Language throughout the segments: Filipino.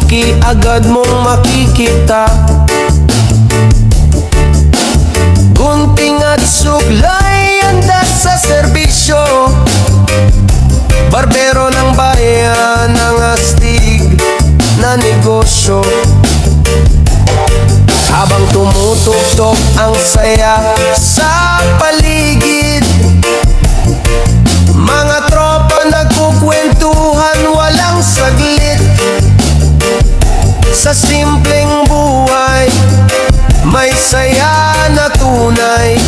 suki agad mong makikita. Gunting at suklay, handa sa serbisyo. Barbero ng bayan, ang astig na negosyo. Habang tumutugtog ang saya sa paligid, mga tropa nagkukwentuhan walang saglit. Sa simpleng buhay, may saya na tunay.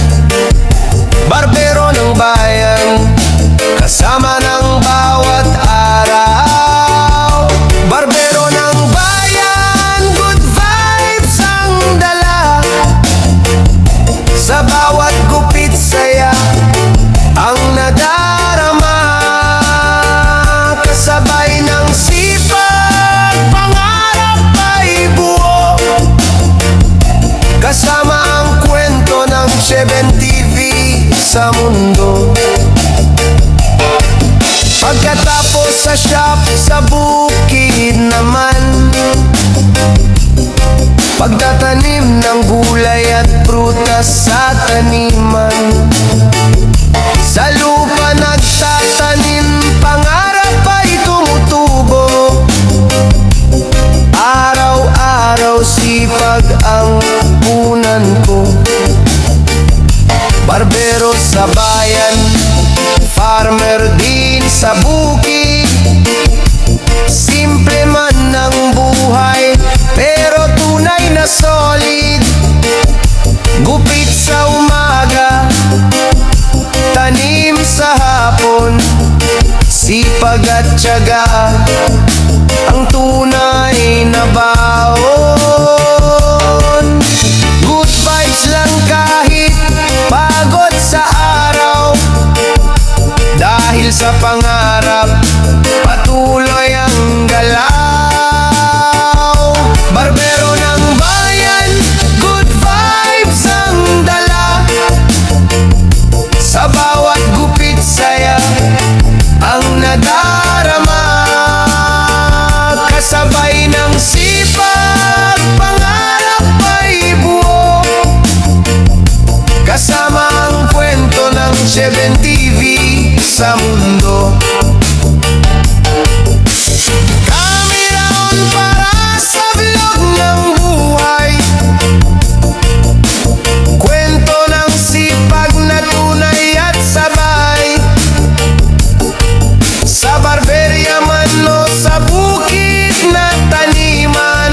Barbero ng bayan, kasama ng bawat araw. Barbero ng bayan, good vibes ang dala. Sa bawat gupit saya ang nadarama. Kasabay ng sipag, pangarap ay buo. Kasama ang kwento ng Cheben TV sa mundo. Pagkatapos sa shop sa bukid naman, pagtatanim ng gulay at prutas sa taniman. Sa lupa nagtatanim, pangarap ay tumutubo. Araw-araw sipag ang punan ko. Barbero sa bayan, farmer din sa bukid. Simple man ang buhay, pero tunay na solid. Gupit sa umaga, tanim sa hapon. Sipag at tiyaga, ang tunay na baon. Good vibes lang kahit pagod sa araw. Dahil sa pangarap, patuloy ang galaw. Barbero ng bayan, good vibes ang dala. Sa bawat gupit saya ang nadarama. Kasabay ng sipag, pangarap ay buo. Kasama ang kwento ng Cheben TV sa mundo. Camera on para sa vlog ng buhay. Kwento ng sipag na tunay at sabay. Sa barberya man o sa bukid na taniman,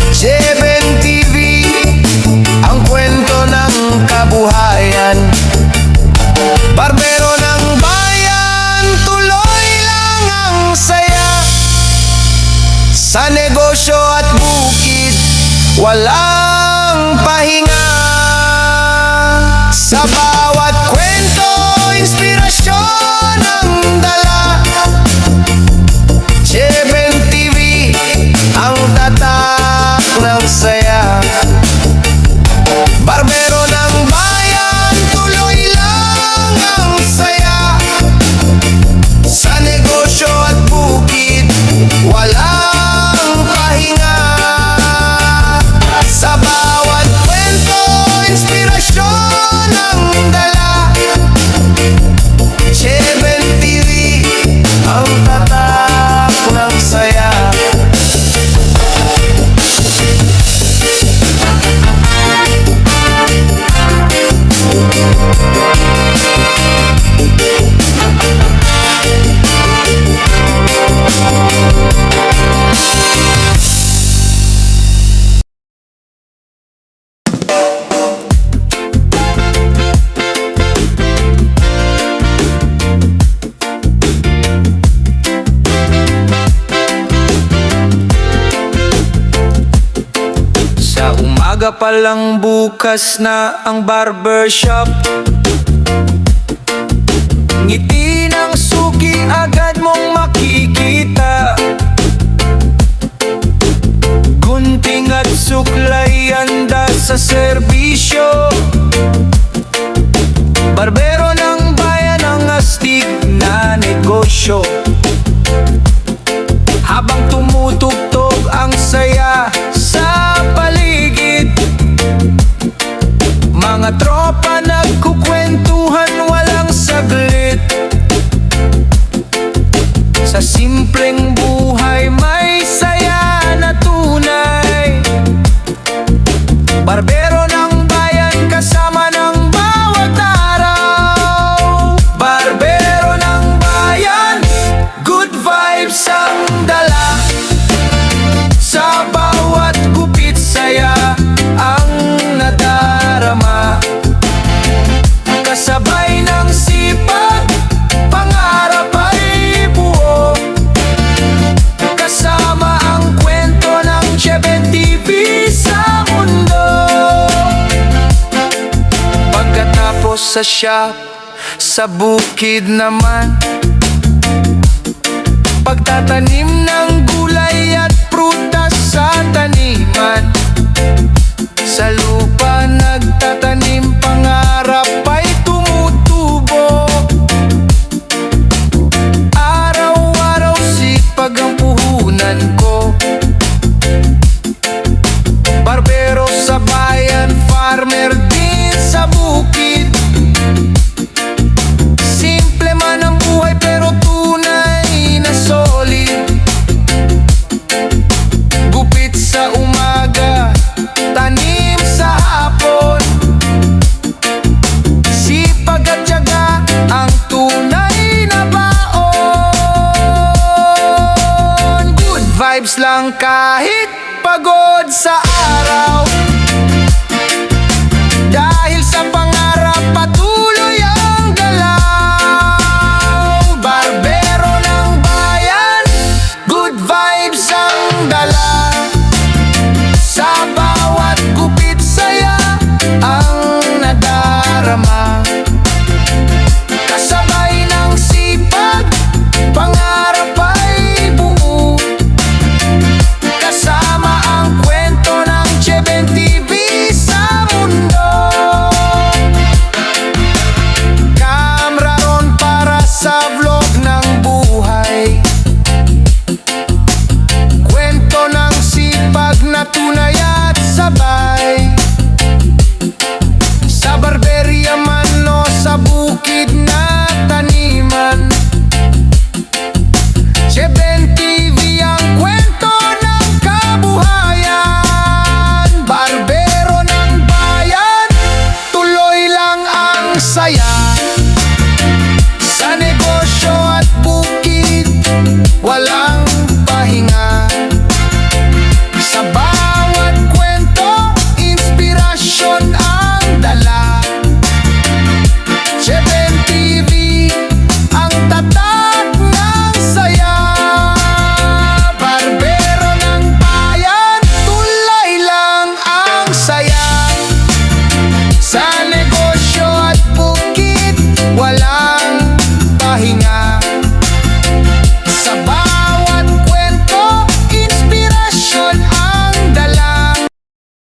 Cheben TV, ang kwento ng kabuhayan. Barbero ng bayan, tuloy lang ang saya. Sa negosyo at bukid, walang pahinga. Sa bawat kwento, inspirasyon ang dala. Cheben TV, ang tatak ng saya. Barbero ng bayan, tuloy lang ang saya. Sa negosyo at bukid, walang pahinga. Sa bawat kwento, inspirasyon ang dala. Cheben TV, ang tatak ng saya. Umaga pa lang bukas na ang barbershop. Ngiti ng suki agad mong makikita. Gunting at suklay, handa sa serbisyo. Barbero ng bayan, ang astig na negosyo. Habang tumutugtog Barbero ng bayan kasama ng bawat araw. Barbero ng bayan, good vibes ang dala. Sa bawat gupit saya ang nadarama. Kasabay ng sipag, pangarap ay buo. Kasama ang kwento ng Cheben TV sa mundo. Pagkatapos sa shop, sa bukid naman, pagtatanim ng gulay at prutas sa taniman. Sa lupa nagtatanim, pangarap ay tumutubo. Araw-araw sipag ang puhunan ko. Barbero sa bayan, farmer din sa bukid. Simple man ang buhay pero tunay na solid. Gupit sa umaga, tanim sa hapon. Sipag at tiyaga ang tunay na baon. Good vibes lang kahit pagod sa araw.